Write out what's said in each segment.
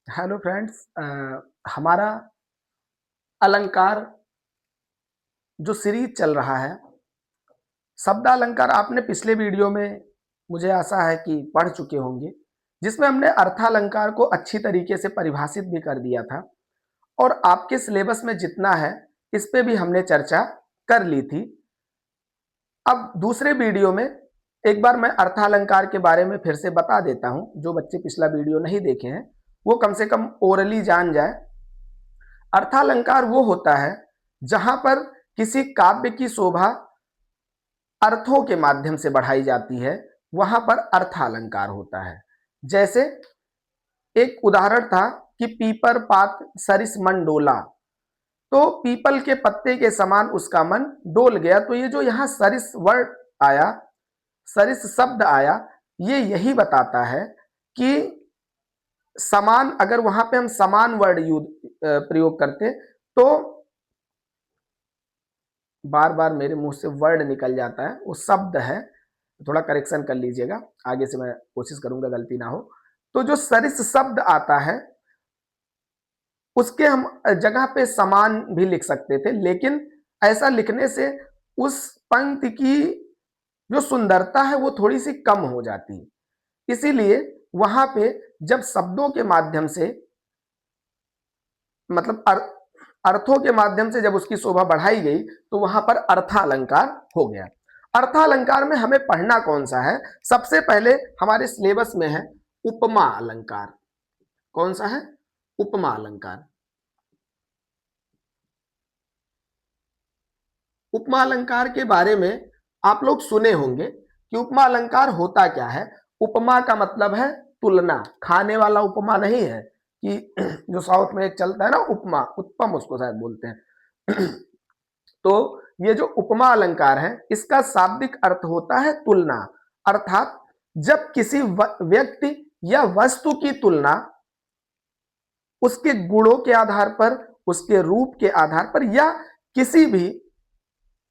Hello friends. हमारा अलंकार जो सीरीज चल रहा है, शब्द अलंकार, आपने पिछले वीडियो में मुझे आशा है कि पढ़ चुके होंगे, जिसमें हमने अर्थालंकार को अच्छी तरीके से परिभाषित भी कर दिया था और आपके सिलेबस में जितना है इस पे भी हमने चर्चा कर ली थी। अब दूसरे वीडियो में एक बार मैं अर्थालंकार के बारे में फिर से बता देता हूं। जो बच्चे पिछला वीडियो नहीं देखे हैं वो कम से कम ओरली जान जाए। अर्थालंकार वो होता है जहां पर किसी काव्य की शोभा अर्थों के माध्यम से बढ़ाई जाती है, वहां पर अर्थालंकार होता है। जैसे एक उदाहरण था कि पीपर पात सरिस मन डोला, तो पीपल के पत्ते के समान उसका मन डोल गया। तो ये जो यहाँ सरिस वर्ड आया, सरिस शब्द आया, ये यही बताता है कि समान, अगर वहां पे हम समान वर्ड यूज प्रयोग करते तो बार बार मेरे मुंह से वर्ड निकल जाता है, वो शब्द है, थोड़ा करेक्शन कर लीजिएगा, आगे से मैं कोशिश करूंगा गलती ना हो। तो जो सरिस शब्द आता है उसके हम जगह पे समान भी लिख सकते थे, लेकिन ऐसा लिखने से उस पंक्ति की जो सुंदरता है वो थोड़ी सी कम हो जाती है। इसीलिए वहां पे जब शब्दों के माध्यम से, मतलब अर्थों के माध्यम से जब उसकी शोभा बढ़ाई गई तो वहां पर अर्थालंकार हो गया। अर्थालंकार में हमें पढ़ना कौन सा है? सबसे पहले हमारे सिलेबस में है उपमा अलंकार। कौन सा है? उपमा अलंकार। उपमा अलंकार के बारे में आप लोग सुने होंगे कि उपमा अलंकार होता क्या है। उपमा का मतलब है तुलना, खाने वाला उपमा नहीं है कि जो साउथ में एक चलता है ना उपमा, उत्पम उसको शायद बोलते हैं। तो ये जो उपमा अलंकार है इसका शाब्दिक अर्थ होता है तुलना, अर्थात जब किसी व्यक्ति या वस्तु की तुलना उसके गुणों के आधार पर, उसके रूप के आधार पर या किसी भी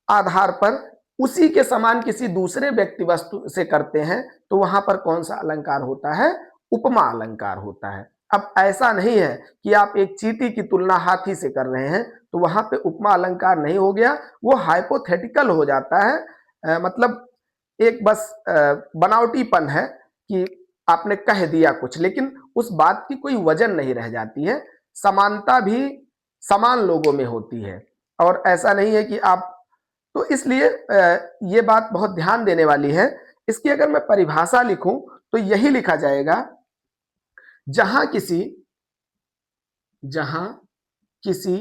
आधार पर उसी के समान किसी दूसरे व्यक्ति वस्तु से करते हैं तो वहां पर कौन सा अलंकार होता है? उपमा अलंकार होता है। अब ऐसा नहीं है कि आप एक चींटी की तुलना हाथी से कर रहे हैं तो वहां पे उपमा अलंकार नहीं हो गया, वो हाइपोथेटिकल हो जाता है। मतलब एक बस बनावटीपन है कि आपने कह दिया कुछ, लेकिन उस बात की कोई वजन नहीं रह जाती है। समानता भी समान लोगों में होती है और ऐसा नहीं है कि आप, तो इसलिए ये बात बहुत ध्यान देने वाली है। इसकी अगर मैं परिभाषा लिखूं तो यही लिखा जाएगा, जहां किसी जहां किसी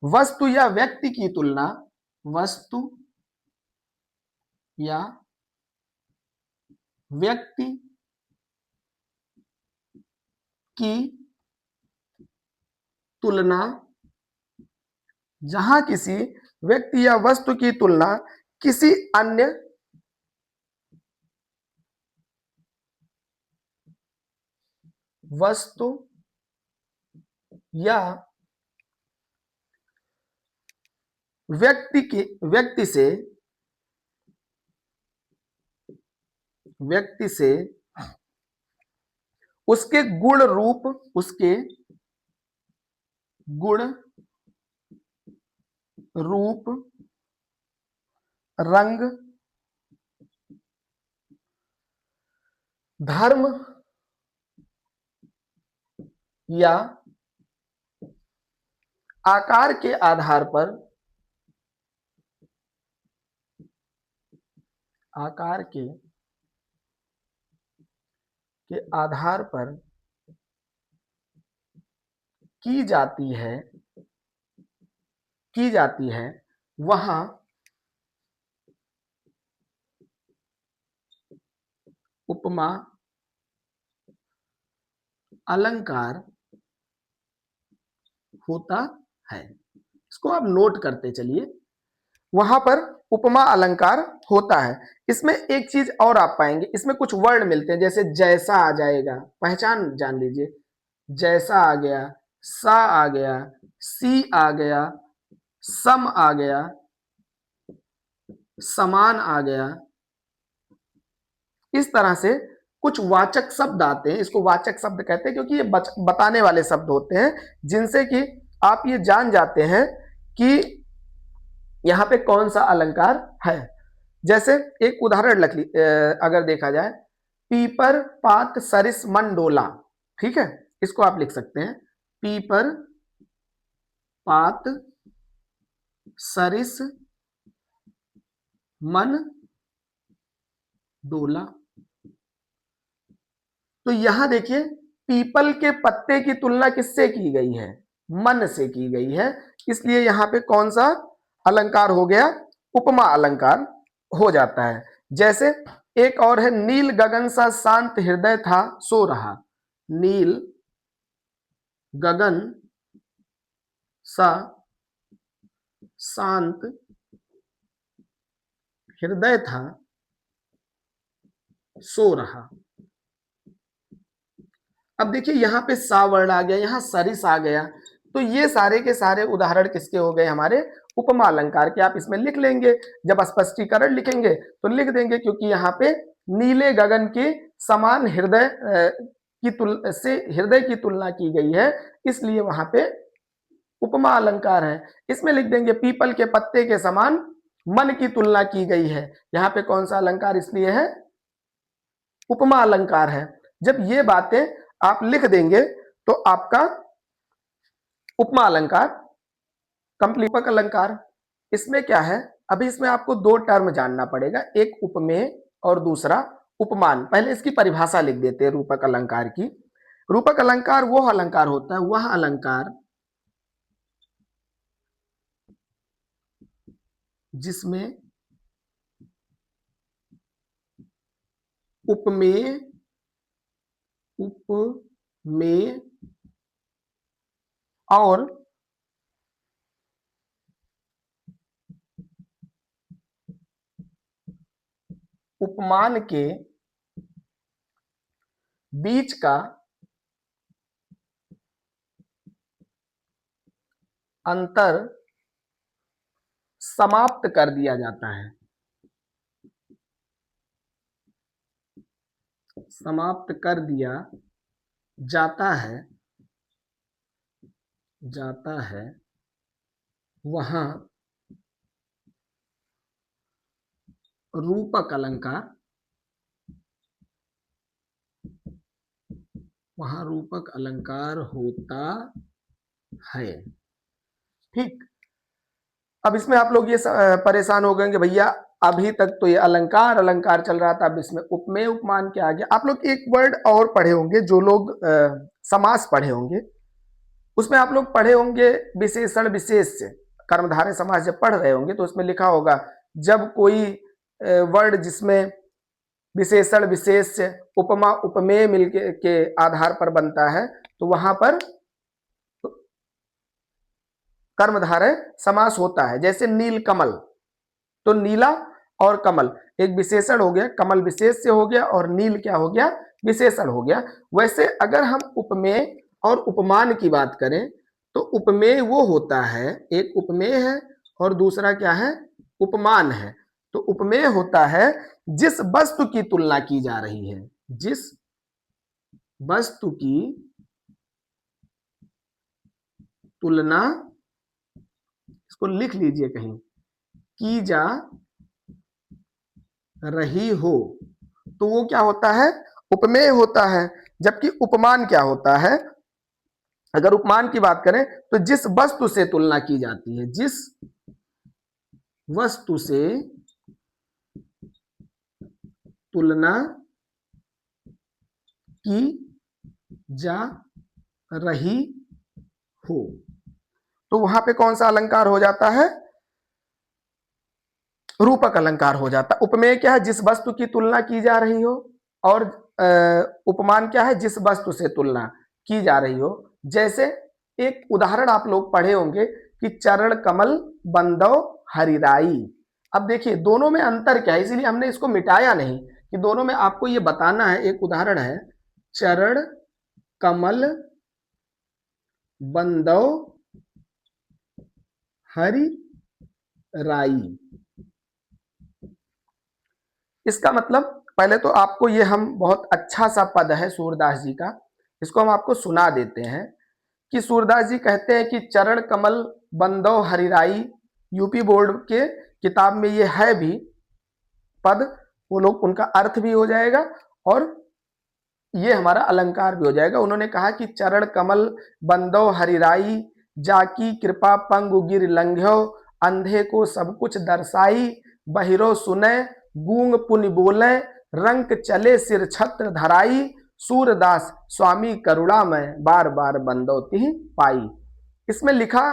वस्तु या व्यक्ति की तुलना, वस्तु या व्यक्ति की तुलना, जहां किसी व्यक्ति या वस्तु की तुलना किसी अन्य वस्तु या व्यक्ति से, व्यक्ति से उसके गुण रूप, उसके गुण रूप, रंग, धर्म या आकार के आधार पर, आकार के आधार पर की जाती है, की जाती है, वहां उपमा अलंकार होता है। इसको आप नोट करते चलिए, वहां पर उपमा अलंकार होता है। इसमें एक चीज और आप पाएंगे, इसमें कुछ वर्ड मिलते हैं, जैसे जैसा आ जाएगा, पहचान जान लीजिए, जैसा आ गया, सा आ गया, सी आ गया, सम आ गया, समान आ गया। इस तरह से कुछ वाचक शब्द आते हैं, इसको वाचक शब्द कहते हैं क्योंकि ये बताने वाले शब्द होते हैं जिनसे कि आप ये जान जाते हैं कि यहाँ पे कौन सा अलंकार है। जैसे एक उदाहरण अगर देखा जाए, पीपर पात सरिस मन डोला, ठीक है, इसको आप लिख सकते हैं, पीपर पात सरिस मन डोला। तो यहां देखिए पीपल के पत्ते की तुलना किससे की गई है? मन से की गई है, इसलिए यहां पे कौन सा अलंकार हो गया? उपमा अलंकार हो जाता है। जैसे एक और है, नील गगन सा शांत हृदय था सो रहा। नील गगन सा शांत हृदय था सो रहा। अब देखिए यहां पे सा वर्ड आ गया, यहां सरिस आ गया, तो ये सारे के सारे उदाहरण किसके हो गए? हमारे उपमा अलंकार के। आप इसमें लिख लेंगे, जब स्पष्टीकरण लिखेंगे तो लिख देंगे, क्योंकि यहाँ पे नीले गगन के समान हृदय हृदय की तुलना की गई है, इसलिए वहां पे उपमा अलंकार है। इसमें लिख देंगे पीपल के पत्ते के समान मन की तुलना की गई है, यहाँ पे कौन सा अलंकार इसलिए है? उपमा अलंकार है। जब ये बातें आप लिख देंगे तो आपका उपमा अलंकार कंप्लीट अलंकार। इसमें क्या है, अभी इसमें आपको दो टर्म जानना पड़ेगा, एक उपमेय और दूसरा उपमान। पहले इसकी परिभाषा लिख देते हैं रूपक अलंकार की। रूपक अलंकार वो अलंकार होता है, वह अलंकार जिसमें उपमेय और उपमान के बीच का अंतर समाप्त कर दिया जाता है। समाप्त कर दिया जाता है वहां रूपक अलंकार, वहां रूपक अलंकार होता है। ठीक, अब इसमें आप लोग ये परेशान हो गए कि भैया अभी तक तो ये अलंकार अलंकार चल रहा था, अब इसमें उपमेय उपमान क्या आ गया। आप लोग एक वर्ड और पढ़े होंगे, जो लोग समास पढ़े होंगे, उसमें आप लोग पढ़े होंगे विशेषण विशेष से। कर्मधारय समास जब पढ़ रहे होंगे तो उसमें लिखा होगा, जब कोई वर्ड जिसमें विशेषण विशेष उपमा उपमेय मिलके के आधार पर बनता है तो वहां पर कर्मधारय समास होता है। जैसे नील कमल, तो नीला और कमल एक विशेषण हो गया, कमल विशेष से हो गया और नील क्या हो गया? विशेषण हो गया। वैसे अगर हम उपमेय और उपमान की बात करें तो उपमेय वो होता है, एक उपमेय है और दूसरा क्या है? उपमान है। तो उपमेय होता है जिस वस्तु की तुलना की जा रही है, जिस वस्तु की तुलना, इसको लिख लीजिए कहीं, की जा रही हो, तो वो क्या होता है? उपमेय होता है। जबकि उपमान क्या होता है? अगर उपमान की बात करें तो जिस वस्तु से तुलना की जाती है, जिस वस्तु से तुलना की जा रही हो, तो वहां पे कौन सा अलंकार हो जाता है? रूपक अलंकार हो जाता। उपमेय क्या है? जिस वस्तु की तुलना की जा रही हो, और उपमान क्या है? जिस वस्तु से तुलना की जा रही हो। जैसे एक उदाहरण आप लोग पढ़े होंगे कि चरण कमल बंदो हरिराई। अब देखिए दोनों में अंतर क्या है, इसीलिए हमने इसको मिटाया नहीं, कि दोनों में आपको ये बताना है। एक उदाहरण है, चरण कमल बंदो हरि राई। इसका मतलब पहले तो आपको ये हम बहुत अच्छा सा पद है सूरदास जी का, इसको हम आपको सुना देते हैं कि सूरदास जी कहते हैं कि चरण कमल बंदो हरिराई, यूपी बोर्ड के किताब में ये है भी पद, वो लोग उनका अर्थ भी हो जाएगा और ये हमारा अलंकार भी हो जाएगा। उन्होंने कहा कि चरण कमल बंदो हरिराई, जाकी कृपा पंगु गिर लंघ्यो, अंधे को सब कुछ दर्शाई, बहिरो सुने गूंग पुनि बोले, रंक चले सिर छत्र धराई, सूरदास स्वामी करुणा में बार बार बंदो तिहि पाई। इसमें लिखा,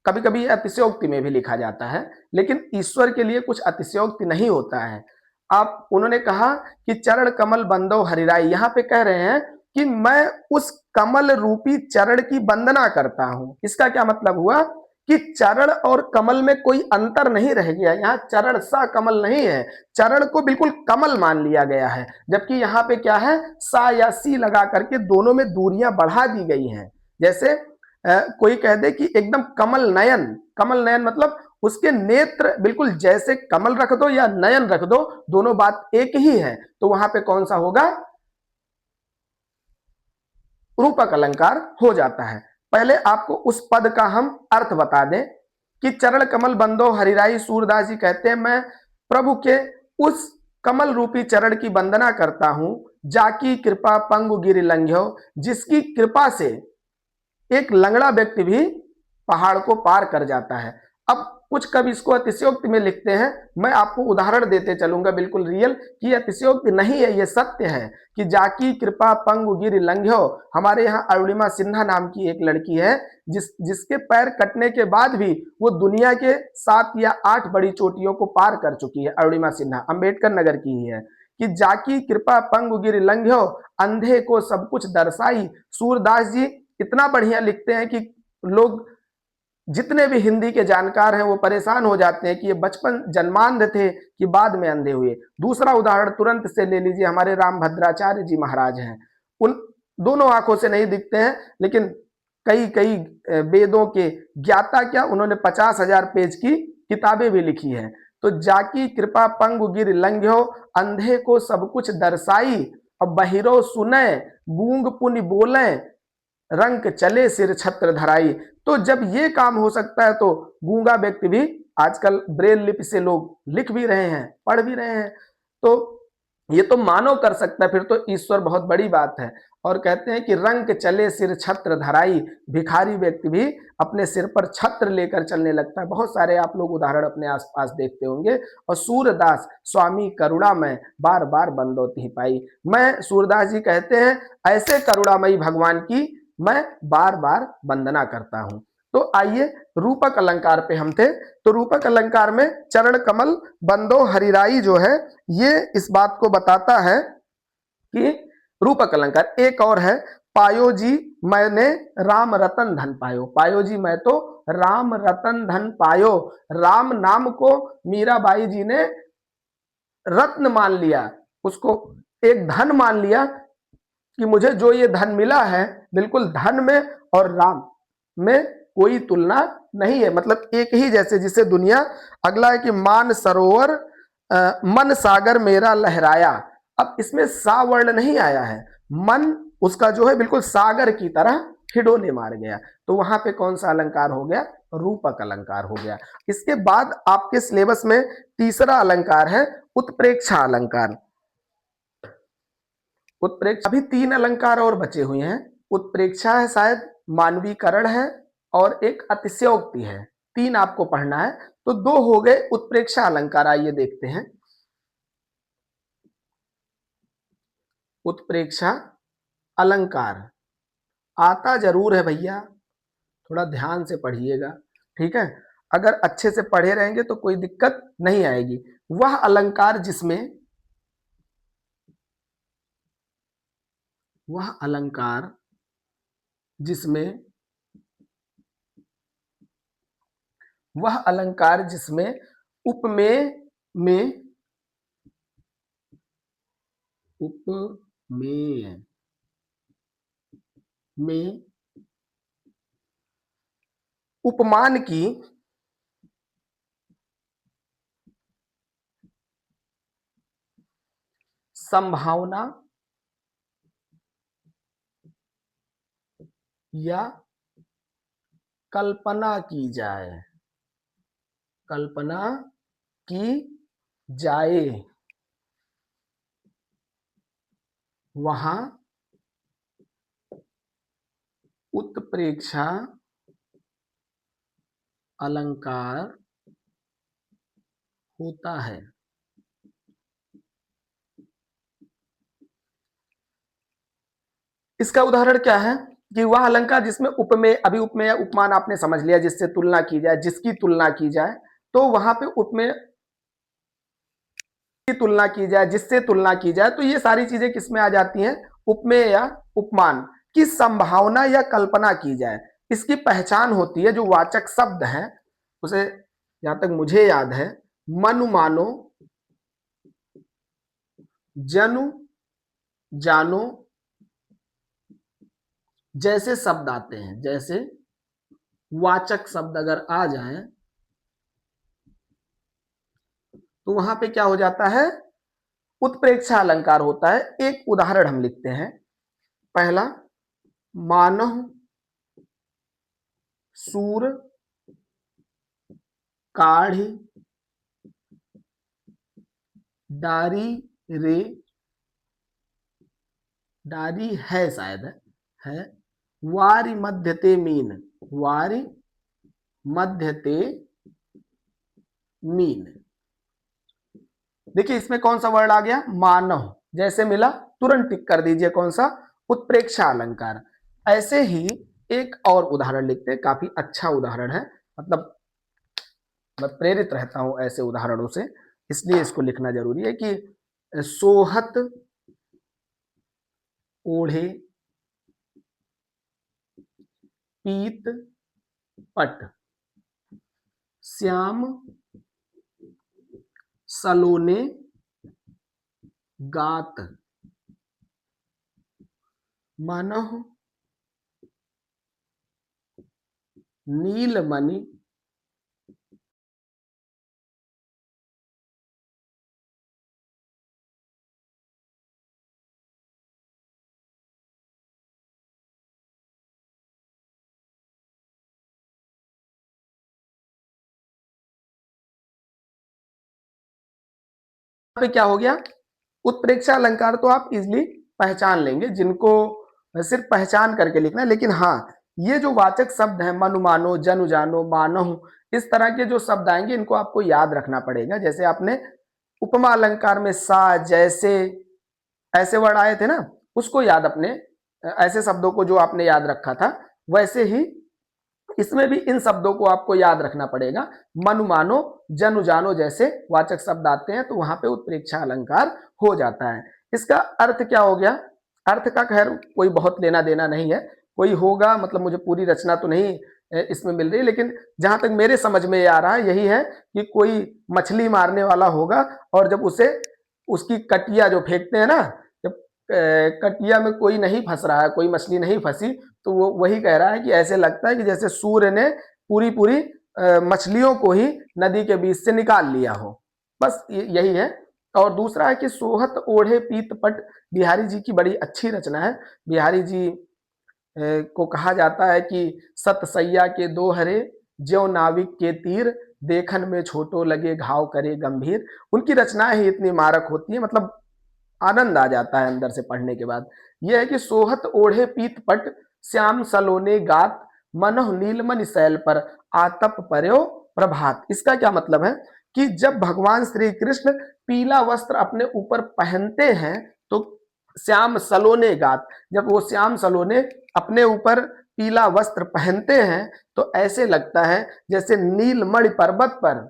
कभी कभी अतिशयोक्ति में भी लिखा जाता है, लेकिन ईश्वर के लिए कुछ अतिशयोक्ति नहीं होता है। आप, उन्होंने कहा कि चरण कमल बंदो हरिराई, यहां पे कह रहे हैं कि मैं उस कमल रूपी चरण की वंदना करता हूं। इसका क्या मतलब हुआ कि चरण और कमल में कोई अंतर नहीं रह गया। यहाँ चरण सा कमल नहीं है, चरण को बिल्कुल कमल मान लिया गया है, जबकि यहाँ पे क्या है, सा या सी लगा करके दोनों में दूरियां बढ़ा दी गई हैं। जैसे कोई कह दे कि एकदम कमल नयन, कमल नयन मतलब उसके नेत्र बिल्कुल जैसे कमल रख दो या नयन रख दो, दोनों बात एक ही है, तो वहां पे कौन सा होगा, रूपक अलंकार हो जाता है। पहले आपको उस पद का हम अर्थ बता दें कि चरण कमल बंदो हरिराई, सूरदास जी कहते हैं मैं प्रभु के उस कमल रूपी चरण की वंदना करता हूं, जाकी कृपा पंगु गिर लंघ्यो, जिसकी कृपा से एक लंगड़ा व्यक्ति भी पहाड़ को पार कर जाता है। अब कुछ कवि इसको अतिशयोक्ति में लिखते हैं, मैं आपको उदाहरण देते चलूंगा बिल्कुल रियल, कि अतिशयोक्ति नहीं है, ये सत्य है कि जाकी कृपा पंगु गिर लंघ्यो। हमारे यहाँ अरुणिमा सिन्हा नाम की एक लड़की है, जिसके पैर कटने के बाद भी वो दुनिया के 7 या 8 बड़ी चोटियों को पार कर चुकी है। अरुणिमा सिन्हा अंबेडकर नगर की ही है कि जाकी कृपा पंगु गिर लंघ्यो, अंधे को सब कुछ दर्शाई। सूरदास जी इतना बढ़िया लिखते हैं कि लोग जितने भी हिंदी के जानकार हैं वो परेशान हो जाते हैं कि ये बचपन जन्मांध थे कि बाद में अंधे हुए। दूसरा उदाहरण तुरंत से ले लीजिए, हमारे राम भद्राचार्य जी महाराज हैं, उन दोनों आंखों से नहीं दिखते हैं, लेकिन कई कई वेदों के ज्ञाता, क्या उन्होंने 50,000 पेज की किताबें भी लिखी हैं। तो जाकी कृपा पंगु गिर लंघ्यो, अंधे को सब कुछ दर्शाई, और बहिरो सुने गूंग पुनि बोले, रंक चले सिर छत्र धराई। तो जब ये काम हो सकता है तो गूंगा व्यक्ति भी, आजकल ब्रेल लिपि से लोग लिख भी रहे हैं, पढ़ भी रहे हैं, तो ये तो मानव कर सकता है, फिर तो ईश्वर बहुत बड़ी बात है। और कहते हैं कि रंक चले सिर छत्र धराई, भिखारी व्यक्ति भी अपने सिर पर छत्र लेकर चलने लगता है। बहुत सारे आप लोग उदाहरण अपने आसपास देखते होंगे। और सूरदास स्वामी करुणा में बार बार बंदोती ही पाई, मैं, सूरदास जी कहते हैं, ऐसे करुणामयी भगवान की मैं बार बार वंदना करता हूं। तो आइए रूपक अलंकार पे हम थे। तो रूपक अलंकार में चरण कमल बंदो हरिराई जो है, ये इस बात को बताता है कि रूपक अलंकार। एक और है, पायो जी मैंने राम रतन धन पायो, पायो जी मैं तो राम रतन धन पायो। राम नाम को मीराबाई जी ने रत्न मान लिया, उसको एक धन मान लिया कि मुझे जो ये धन मिला है, बिल्कुल धन में और राम में कोई तुलना नहीं है, मतलब एक ही जैसे, जिसे दुनिया। अगला है कि मान सरोवर मन सागर मेरा लहराया। अब इसमें सा वर्ण नहीं आया है, मन उसका जो है बिल्कुल सागर की तरह खिडोले मार गया, तो वहां पे कौन सा अलंकार हो गया, रूपक अलंकार हो गया। इसके बाद आपके सिलेबस में तीसरा अलंकार है उत्प्रेक्षा अलंकार। उत्प्रेक्षा, अभी 3 अलंकार और बचे हुए हैं। उत्प्रेक्षा है, शायद मानवीकरण है, और एक अतिशयोक्ति है। 3 आपको पढ़ना है, तो 2 हो गए उत्प्रेक्षा अलंकार। आइए देखते हैं उत्प्रेक्षा अलंकार। आता जरूर है भैया, थोड़ा ध्यान से पढ़िएगा, ठीक है। अगर अच्छे से पढ़े रहेंगे तो कोई दिक्कत नहीं आएगी। वह अलंकार जिसमें, वह अलंकार जिसमें, वह अलंकार जिसमें उपमेय में, उपमेय में उपमान की संभावना या कल्पना की जाए, कल्पना की जाए, वहां उत्प्रेक्षा अलंकार होता है। इसका उदाहरण क्या है कि वह अलंकार जिसमें उपमेय, अभी उपमेय उपमान आपने समझ लिया, जिससे तुलना की जाए, जिसकी तुलना की जाए, तो वहां पे उपमेय की तुलना की जाए, जिससे तुलना की जाए, तो ये सारी चीजें किसमें आ जाती हैं, उपमेय या उपमान की संभावना या कल्पना की जाए। इसकी पहचान होती है, जो वाचक शब्द है उसे, जहां तक मुझे याद है, मनु मानो, जनु जानो जैसे शब्द आते हैं, जैसे वाचक शब्द अगर आ जाए तो वहां पे क्या हो जाता है, उत्प्रेक्षा अलंकार होता है। एक उदाहरण हम लिखते हैं। पहला, मानव सूर काढ़ी डारी रे, डारी है शायद, है वारी मध्यते मीन, वारी मध्यते मीन। देखिए इसमें कौन सा वर्ड आ गया, मानव, जैसे मिला तुरंत टिक कर दीजिए कौन सा, उत्प्रेक्षा अलंकार। ऐसे ही एक और उदाहरण लिखते हैं, काफी अच्छा उदाहरण है, मतलब मैं प्रेरित रहता हूं ऐसे उदाहरणों से, इसलिए इसको लिखना जरूरी है कि सोहत ओढ़े पीत पट, श्याम सलोने गात, मानह नीलमणि पे क्या हो गया, उत्प्रेक्षा अलंकार तो आप इजिली पहचान लेंगे, जिनको सिर्फ पहचान करके लिखना है। लेकिन हाँ, ये जो वाचक शब्द है, मनु मानो, जनु जानो, मानहु, इस तरह के जो शब्द आएंगे इनको आपको याद रखना पड़ेगा। जैसे आपने उपमा अलंकार में सा, जैसे, ऐसे वर्ड आए थे ना, उसको याद, अपने ऐसे शब्दों को जो आपने याद रखा था, वैसे ही इसमें भी इन शब्दों को आपको याद रखना पड़ेगा। मनु मानो, जनु जानो जैसे वाचक शब्द आते हैं तो वहां पे उत्प्रेक्षा अलंकार हो जाता है। इसका अर्थ क्या हो गया, अर्थ का खैर कोई बहुत लेना देना नहीं है, कोई होगा, मतलब मुझे पूरी रचना तो नहीं इसमें मिल रही, लेकिन जहां तक मेरे समझ में आ रहा है यही है कि कोई मछली मारने वाला होगा, और जब उसे उसकी कटिया जो फेंकते हैं ना, जब कटिया में कोई नहीं फंस रहा है, कोई मछली नहीं फंसी, तो वो वही कह रहा है कि ऐसे लगता है कि जैसे सूर्य ने पूरी पूरी मछलियों को ही नदी के बीच से निकाल लिया हो, बस यही है। और दूसरा है कि सोहत ओढ़े पीत पट, बिहारी जी की बड़ी अच्छी रचना है। बिहारी जी को कहा जाता है कि सत सैया के दो हरे, ज्यो नाविक के तीर, देखन में छोटो लगे घाव करे गंभीर। उनकी रचनाएं ही इतनी मारक होती है, मतलब आनंद आ जाता है अंदर से पढ़ने के बाद। यह है कि सोहत ओढ़े पीत पट, श्याम सलोने गात, मनोह नीलमणि शैल पर, आतप पर्यो प्रभात। इसका क्या मतलब है कि जब भगवान श्री कृष्ण पीला वस्त्र अपने ऊपर पहनते हैं तो श्याम सलोने गात, जब वो श्याम सलोने अपने ऊपर पीला वस्त्र पहनते हैं तो ऐसे लगता है जैसे नीलमणि पर्वत पर,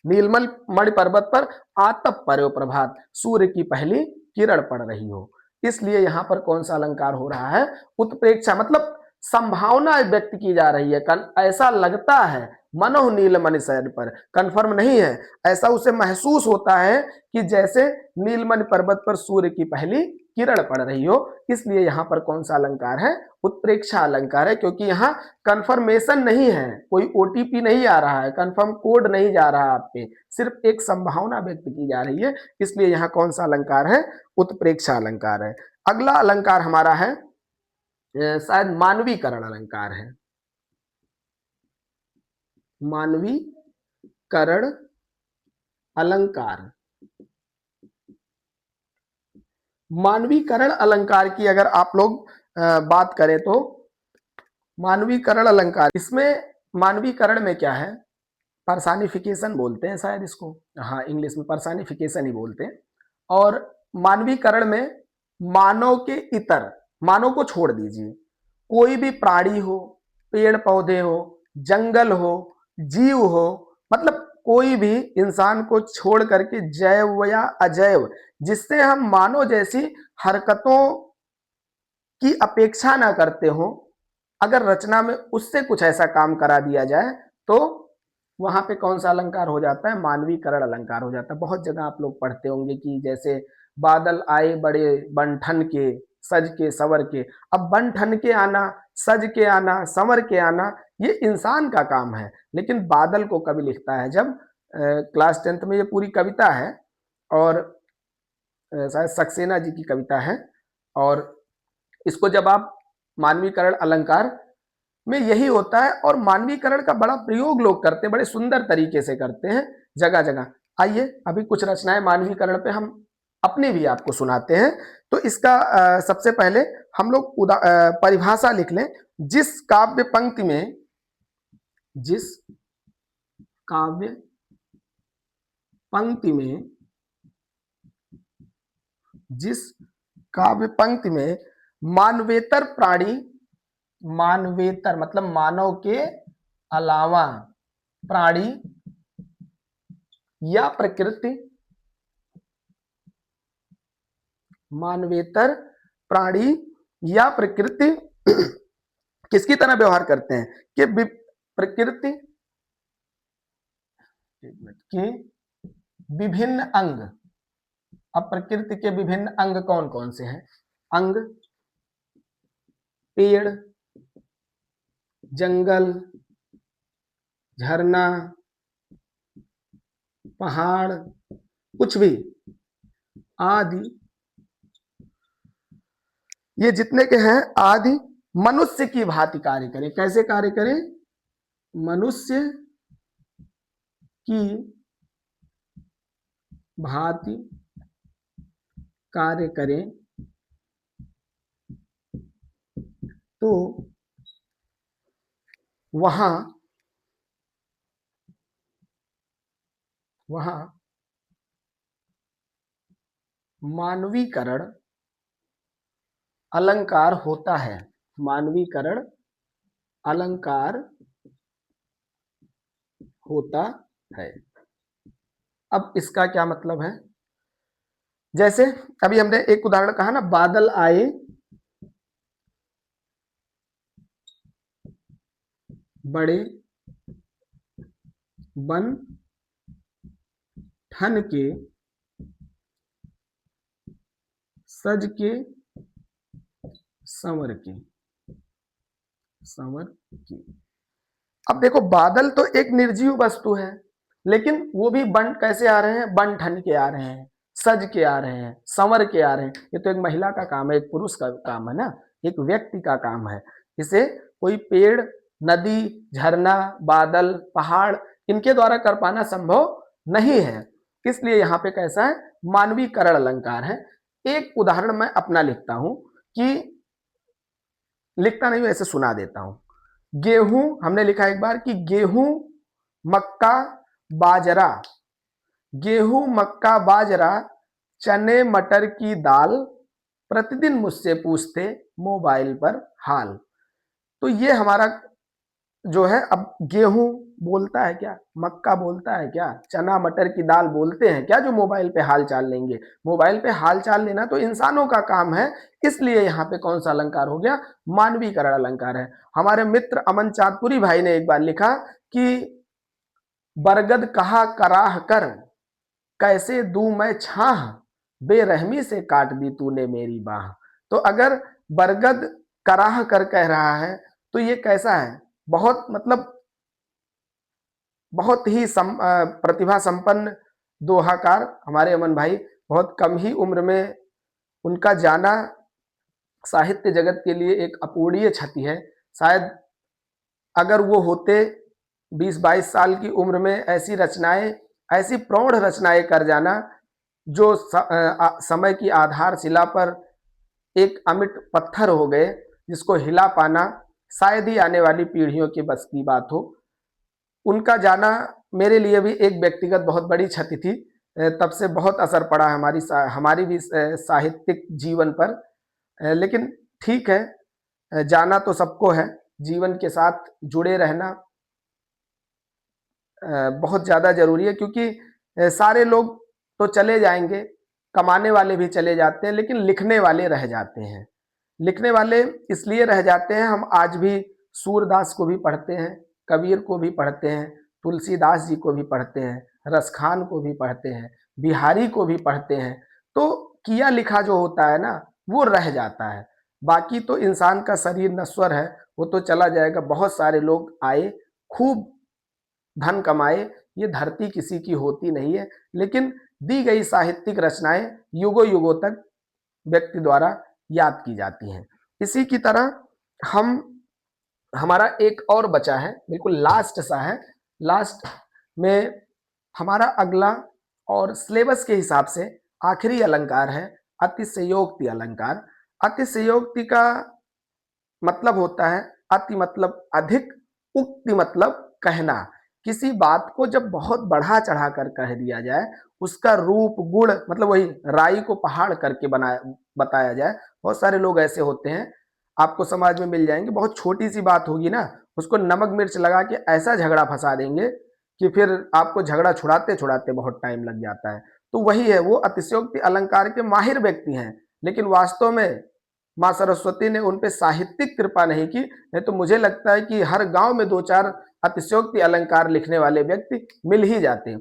नीलमणि पर्वत पर आतप पर्यो प्रभात, सूर्य की पहली किरण पड़ रही हो। इसलिए यहां पर कौन सा अलंकार हो रहा है, उत्प्रेक्षा, मतलब संभावना व्यक्त की जा रही है, ऐसा लगता है, मनोह नीलमणि शैल पर, कंफर्म नहीं है, ऐसा उसे महसूस होता है कि जैसे नीलमणि पर्वत पर सूर्य की पहली किरण पड़ रही हो, इसलिए यहाँ पर कौन सा अलंकार है, उत्प्रेक्षा अलंकार है, क्योंकि यहाँ कंफर्मेशन नहीं है, कोई ओटीपी नहीं आ रहा है, कंफर्म कोड नहीं जा रहा आप पे, सिर्फ एक संभावना व्यक्त की जा रही है, इसलिए यहाँ कौन सा अलंकार है, उत्प्रेक्षा अलंकार है। अगला अलंकार हमारा है शायद मानवीकरण अलंकार है, मानवीकरण अलंकार। मानवीकरण अलंकार की अगर आप लोग बात करें तो मानवीकरण अलंकार, इसमें मानवीकरण में क्या है, पर्सानिफिकेशन बोलते हैं शायद इसको, हाँ इंग्लिश में पर्सानिफिकेशन ही बोलते हैं। और मानवीकरण में मानव के इतर, मानव को छोड़ दीजिए, कोई भी प्राणी हो, पेड़ पौधे हो, जंगल हो, जीव हो, मतलब कोई भी इंसान को छोड़ करके जैव या अजैव, जिससे हम मानव जैसी हरकतों की अपेक्षा ना करते हो, अगर रचना में उससे कुछ ऐसा काम करा दिया जाए तो वहां पे कौन सा अलंकार हो जाता है, मानवीकरण अलंकार हो जाता है। बहुत जगह आप लोग पढ़ते होंगे कि जैसे बादल आए बड़े बन ठन के, सज के संवर के। अब बन ठन के आना, सज के आना, संवर के आना, ये इंसान का काम है, लेकिन बादल को कवि लिखता है जब क्लास 10th में, ये पूरी कविता है और शायद सक्सेना जी की कविता है, और इसको जब आप मानवीकरण अलंकार में यही होता है, और मानवीकरण का बड़ा प्रयोग लोग करते हैं, बड़े सुंदर तरीके से करते हैं जगह जगह। आइए अभी कुछ रचनाएं मानवीकरण पे हम अपनी भी आपको सुनाते हैं। तो इसका सबसे पहले हम लोग परिभाषा लिख लें। जिस काव्य पंक्ति में, जिस काव्य पंक्ति में, जिस काव्य पंक्ति में मानवेतर प्राणी, मानवेतर मतलब मानव के अलावा प्राणी या प्रकृति, मानवेतर प्राणी या प्रकृति किसकी तरह व्यवहार करते हैं कि प्रकृति के विभिन्न अंग। अब प्रकृति के विभिन्न अंग कौन कौन से हैं, अंग पेड़, जंगल, झरना, पहाड़, कुछ भी आदि, ये जितने के हैं आदि मनुष्य की भांति कार्य करें। कैसे कार्य करें, मनुष्य की भांति कार्य करें तो वहां मानवीकरण अलंकार होता है, मानवीकरण अलंकार होता है। अब इसका क्या मतलब है, जैसे अभी हमने एक उदाहरण कहा ना, बादल आए बड़े बन ठन के, सज के संवर के, संवर की। अब देखो बादल तो एक निर्जीव वस्तु है, लेकिन वो भी बन कैसे आ रहे हैं, बन ठन के आ रहे हैं, सज के आ रहे हैं, संवर के आ रहे हैं। ये तो एक महिला का काम है, एक पुरुष का काम है ना, एक व्यक्ति का काम है। इसे कोई पेड़, नदी, झरना, बादल, पहाड़ इनके द्वारा कर पाना संभव नहीं है, इसलिए यहाँ पे कैसा है, मानवीकरण अलंकार है। एक उदाहरण मैं अपना लिखता हूं, कि लिखता नहीं हूं, ऐसे सुना देता हूं। गेहूं, हमने लिखा एक बार कि गेहूं, मक्का, बाजरा, गेहूं, मक्का, बाजरा, चने, मटर की दाल, प्रतिदिन मुझसे पूछते मोबाइल पर हाल। तो ये हमारा जो है, अब गेहूं बोलता है क्या, मक्का बोलता है क्या, चना मटर की दाल बोलते हैं क्या जो मोबाइल पे हाल चाल लेंगे। मोबाइल पे हाल चाल लेना तो इंसानों का काम है, इसलिए यहाँ पे कौन सा अलंकार हो गया, मानवीकरण अलंकार है। हमारे मित्र अमन चांदपुरी भाई ने एक बार लिखा कि बरगद कहा कराह कर, कैसे दूं मैं छाह, बेरहमी से काट दी तूने मेरी बाह। तो अगर बरगद कराह कर कह रहा है तो ये कैसा है, बहुत मतलब बहुत ही प्रतिभा संपन्न दोहाकार हमारे अमन भाई। बहुत कम ही उम्र में उनका जाना साहित्य जगत के लिए एक अपूरणीय क्षति है। शायद अगर वो होते 20-22 साल की उम्र में ऐसी रचनाएं, ऐसी प्रौढ़ रचनाएं कर जाना जो समय की आधारशिला पर एक अमिट पत्थर हो गए, जिसको हिला पाना शायद ही आने वाली पीढ़ियों के बस की बात हो। उनका जाना मेरे लिए भी एक व्यक्तिगत बहुत बड़ी क्षति थी। तब से बहुत असर पड़ा हमारी भी साहित्यिक जीवन पर। लेकिन ठीक है, जाना तो सबको है। जीवन के साथ जुड़े रहना बहुत ज़्यादा ज़रूरी है, क्योंकि सारे लोग तो चले जाएंगे, कमाने वाले भी चले जाते हैं, लेकिन लिखने वाले रह जाते हैं। लिखने वाले इसलिए रह जाते हैं, हम आज भी सूरदास को भी पढ़ते हैं, कबीर को भी पढ़ते हैं, तुलसीदास जी को भी पढ़ते हैं, रसखान को भी पढ़ते हैं, बिहारी को भी पढ़ते हैं। तो किया लिखा जो होता है ना, वो रह जाता है। बाकी तो इंसान का शरीर नश्वर है, वो तो चला जाएगा। बहुत सारे लोग आए, खूब धन कमाए, ये धरती किसी की होती नहीं है। लेकिन दी गई साहित्यिक रचनाएं युगों युगों तक व्यक्ति द्वारा याद की जाती हैं। इसी की तरह हम हमारा एक और बचा है, बिल्कुल लास्ट सा है। लास्ट में हमारा अगला और सिलेबस के हिसाब से आखिरी अलंकार है अतिशयोक्ति अलंकार। अतिशयोक्ति का मतलब होता है अति मतलब अधिक, उक्ति मतलब कहना। किसी बात को जब बहुत बढ़ा चढ़ा कर कह दिया जाए, उसका रूप गुण मतलब वही राई को पहाड़ करके बताया जाए। बहुत सारे लोग ऐसे होते हैं, आपको समाज में मिल जाएंगे, बहुत छोटी सी बात होगी ना, उसको नमक मिर्च लगा के ऐसा झगड़ा फंसा देंगे कि फिर आपको झगड़ा छुड़ाते छुड़ाते बहुत टाइम लग जाता है। तो वही है, वो अतिशयोक्ति अलंकार के माहिर व्यक्ति हैं, लेकिन वास्तव में माँ सरस्वती ने उन पे साहित्यिक कृपा नहीं की। नहीं तो मुझे लगता है कि हर गांव में 2-4 अतिशयोक्ति अलंकार लिखने वाले व्यक्ति मिल ही जाते।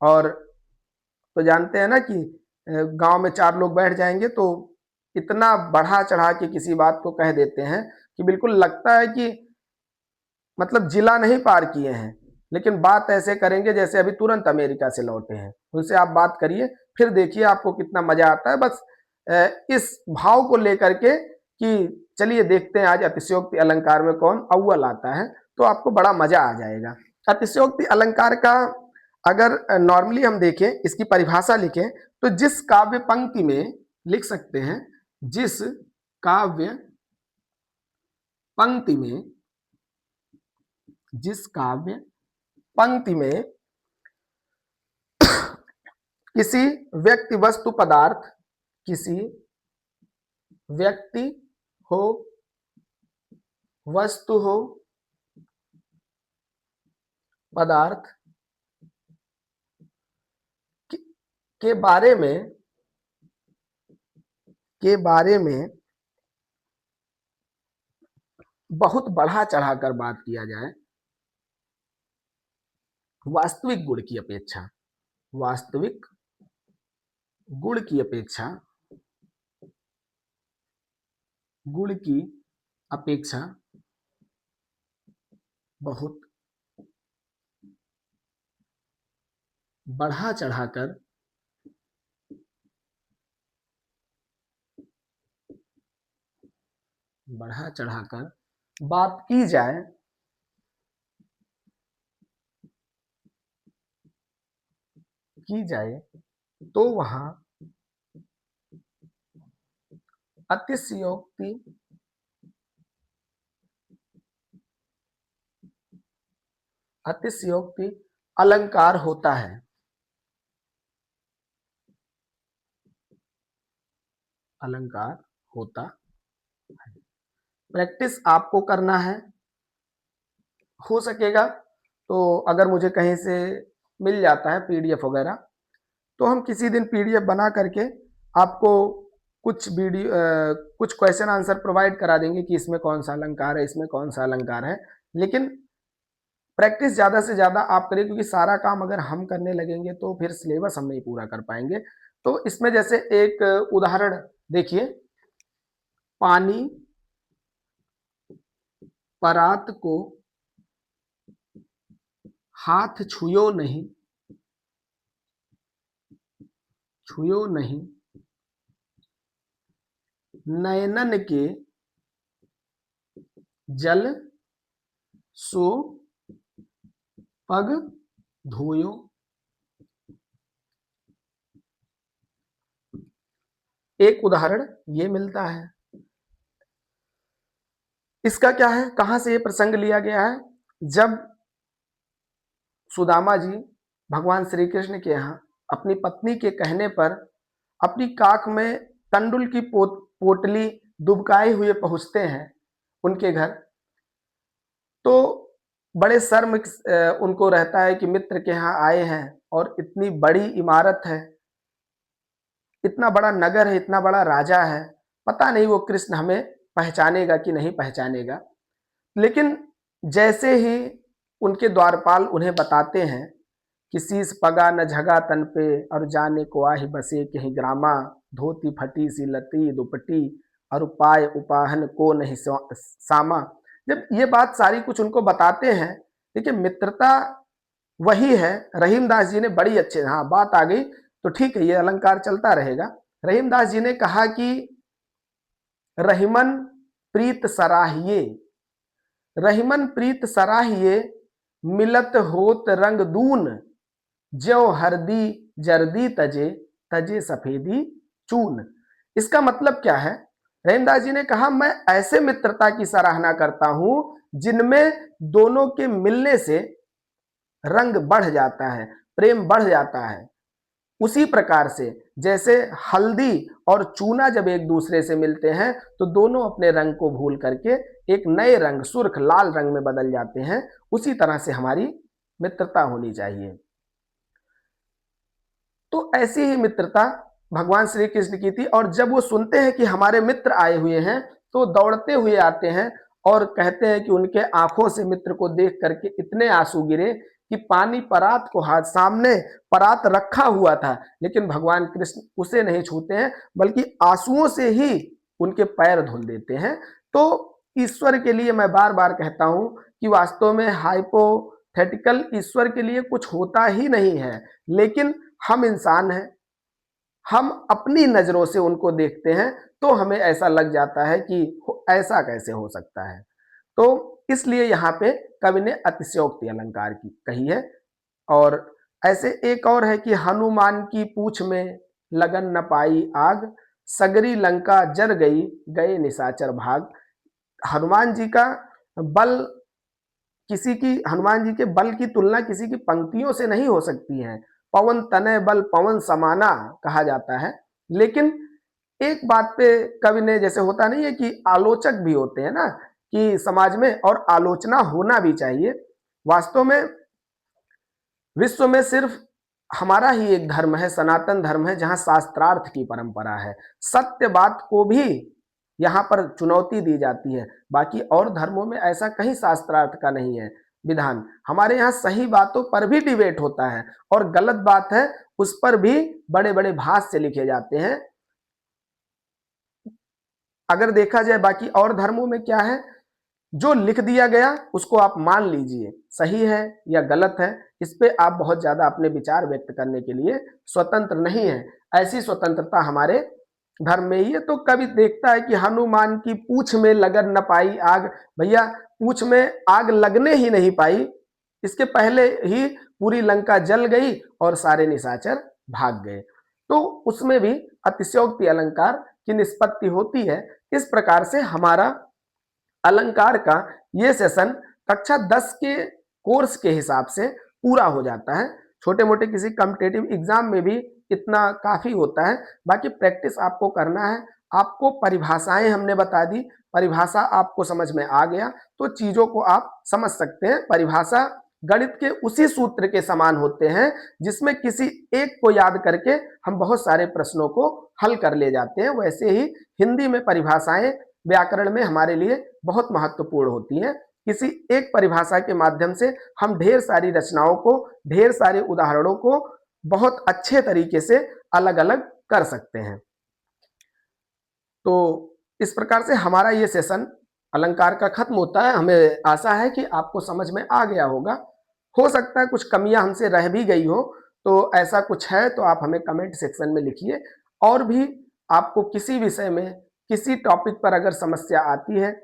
और तो जानते हैं ना कि गांव में 4 लोग बैठ जाएंगे तो इतना बढ़ा चढ़ा के किसी बात को कह देते हैं कि बिल्कुल लगता है कि मतलब जिला नहीं पार किए हैं, लेकिन बात ऐसे करेंगे जैसे अभी तुरंत अमेरिका से लौटे हैं। उनसे आप बात करिए, फिर देखिए आपको कितना मजा आता है। बस इस भाव को लेकर के कि चलिए देखते हैं आज अतिशयोक्ति अलंकार में कौन अव्वल आता है, तो आपको बड़ा मजा आ जाएगा। अतिशयोक्ति अलंकार का अगर नॉर्मली हम देखें, इसकी परिभाषा लिखें तो जिस काव्य पंक्ति में लिख सकते हैं, जिस काव्य पंक्ति में, जिस काव्य पंक्ति में किसी व्यक्ति वस्तु पदार्थ, किसी व्यक्ति हो वस्तु हो पदार्थ के बारे में बहुत बढ़ा चढ़ाकर बात किया जाए, वास्तविक गुण की अपेक्षा, वास्तविक गुण की अपेक्षा, गुण की अपेक्षा बहुत बढ़ा चढ़ाकर बात की जाए तो वहां अतिशयोक्ति अलंकार होता है। अलंकार होता है। प्रैक्टिस आपको करना है। हो सकेगा तो अगर मुझे कहीं से मिल जाता है पीडीएफ वगैरह, तो हम किसी दिन पीडीएफ बना करके आपको कुछ क्वेश्चन आंसर प्रोवाइड करा देंगे कि इसमें कौन सा अलंकार है, इसमें कौन सा अलंकार है। लेकिन प्रैक्टिस ज़्यादा से ज़्यादा आप करिए, क्योंकि सारा काम अगर हम करने लगेंगे तो फिर सिलेबस हम नहीं पूरा कर पाएंगे। तो इसमें जैसे एक उदाहरण देखिए, पानी परात को हाथ छुयो नहीं, छुयो नहीं, नयनन के जल सो पग धोयो। एक उदाहरण ये मिलता है। इसका क्या है, कहां से ये प्रसंग लिया गया है? जब सुदामा जी भगवान श्री कृष्ण के यहाँ अपनी पत्नी के कहने पर अपनी काख में तंडुल की पोटली दुबकाए हुए पहुंचते हैं उनके घर, तो बड़े शर्म उनको रहता है कि मित्र के यहाँ आए हैं और इतनी बड़ी इमारत है, इतना बड़ा नगर है, इतना बड़ा राजा है, पता नहीं वो कृष्ण हमें पहचानेगा कि नहीं पहचानेगा। लेकिन जैसे ही उनके द्वारपाल उन्हें बताते हैं कि शीस पगा न झगा तन पे और जाने को आहि बसे कहीं ग्रामा, धोती फटी सी लती दुपटी और पाय उपाहन को नहीं सामा। जब ये बात सारी कुछ उनको बताते हैं, देखिए मित्रता वही है। रहीमदास जी ने बड़ी अच्छे, हाँ बात आ गई तो ठीक है, ये अलंकार चलता रहेगा। रहीमदास जी ने कहा कि रहीमन प्रीत सराहिए, रहीमन प्रीत सराहिए, मिलत होत रंग दून, ज्यो हरदी जर्दी तजे, तजे सफेदी चून। इसका मतलब क्या है? रहीमदास जी ने कहा मैं ऐसे मित्रता की सराहना करता हूं जिनमें दोनों के मिलने से रंग बढ़ जाता है, प्रेम बढ़ जाता है। उसी प्रकार से जैसे हल्दी और चूना जब एक दूसरे से मिलते हैं तो दोनों अपने रंग को भूल करके एक नए रंग, सुर्ख लाल रंग में बदल जाते हैं, उसी तरह से हमारी मित्रता होनी चाहिए। तो ऐसी ही मित्रता भगवान श्री कृष्ण की थी। और जब वो सुनते हैं कि हमारे मित्र आए हुए हैं तो दौड़ते हुए आते हैं और कहते हैं कि उनके आंखों से मित्र को देख करके इतने आंसू गिरे कि पानी परात को हाथ, सामने परात रखा हुआ था लेकिन भगवान कृष्ण उसे नहीं छूते हैं बल्कि आंसुओं से ही उनके पैर धुल देते हैं। तो ईश्वर के लिए मैं बार बार कहता हूं कि वास्तव में हाइपोथेटिकल ईश्वर के लिए कुछ होता ही नहीं है, लेकिन हम इंसान हैं, हम अपनी नजरों से उनको देखते हैं तो हमें ऐसा लग जाता है कि ऐसा कैसे हो सकता है। तो इसलिए यहाँ पे कवि ने अतिशयोक्ति अलंकार की कही है। और ऐसे एक और है कि हनुमान की पूछ में लगन न पाई आग, सगरी लंका जर गई गए निशाचर भाग। हनुमान जी का बल हनुमान जी के बल की तुलना किसी की पंक्तियों से नहीं हो सकती है। पवन तनय बल पवन समाना कहा जाता है। लेकिन एक बात पे कवि ने, जैसे होता नहीं है कि आलोचक भी होते हैं ना, कि समाज में और आलोचना होना भी चाहिए। वास्तव में विश्व में सिर्फ हमारा ही एक धर्म है, सनातन धर्म है, जहां शास्त्रार्थ की परंपरा है, सत्य बात को भी यहाँ पर चुनौती दी जाती है। बाकी और धर्मों में ऐसा कहीं शास्त्रार्थ का नहीं है विधान। हमारे यहाँ सही बातों पर भी डिबेट होता है और गलत बात है उस पर भी बड़े बड़े भाष्य लिखे जाते हैं। अगर देखा जाए बाकी और धर्मों में क्या है, जो लिख दिया गया उसको आप मान लीजिए, सही है या गलत है, इस पे आप बहुत ज्यादा अपने विचार व्यक्त करने के लिए स्वतंत्र नहीं है। ऐसी स्वतंत्रता हमारे धर्म में ही है। तो कभी देखता है कि हनुमान की पूछ में लगन न पाई आग, भैया पूछ में आग लगने ही नहीं पाई, इसके पहले ही पूरी लंका जल गई और सारे निशाचर भाग गए। तो उसमें भी अतिशयोक्ति अलंकार की निष्पत्ति होती है। इस प्रकार से हमारा अलंकार का ये सेशन कक्षा 10 के कोर्स के हिसाब से पूरा हो जाता है। छोटे मोटे किसी कॉम्पिटिटिव एग्जाम में भी इतना काफी होता है। बाकी प्रैक्टिस आपको करना है। आपको परिभाषाएं हमने बता दी, परिभाषा आपको समझ में आ गया तो चीजों को आप समझ सकते हैं। परिभाषा गणित के उसी सूत्र के समान होते हैं जिसमें किसी एक को याद करके हम बहुत सारे प्रश्नों को हल कर ले जाते हैं। वैसे ही हिंदी में परिभाषाएं व्याकरण में हमारे लिए बहुत महत्वपूर्ण होती हैं। किसी एक परिभाषा के माध्यम से हम ढेर सारी रचनाओं को, ढेर सारे उदाहरणों को बहुत अच्छे तरीके से अलग अलग कर सकते हैं। तो इस प्रकार से हमारा ये सेशन अलंकार का खत्म होता है। हमें आशा है कि आपको समझ में आ गया होगा। हो सकता है कुछ कमियां हमसे रह भी गई हो, तो ऐसा कुछ है तो आप हमें कमेंट सेक्शन में लिखिए। और भी आपको किसी विषय में, किसी टॉपिक पर अगर समस्या आती है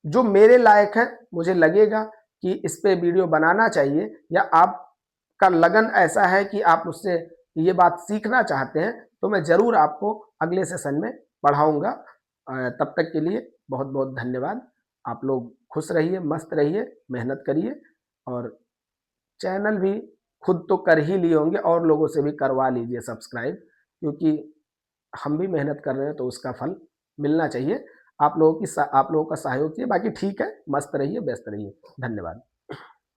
जो मेरे लायक है, मुझे लगेगा कि इस पे वीडियो बनाना चाहिए, या आपका लगन ऐसा है कि आप उससे ये बात सीखना चाहते हैं, तो मैं ज़रूर आपको अगले सेशन में पढ़ाऊँगा। तब तक के लिए बहुत बहुत धन्यवाद। आप लोग खुश रहिए, मस्त रहिए, मेहनत करिए, और चैनल भी खुद तो कर ही लिए होंगे, और लोगों से भी करवा लीजिए सब्सक्राइब, क्योंकि हम भी मेहनत कर रहे हैं तो उसका फल मिलना चाहिए। आप लोगों का सहयोग चाहिए। बाकी ठीक है, मस्त रहिए, व्यस्त रहिए। धन्यवाद।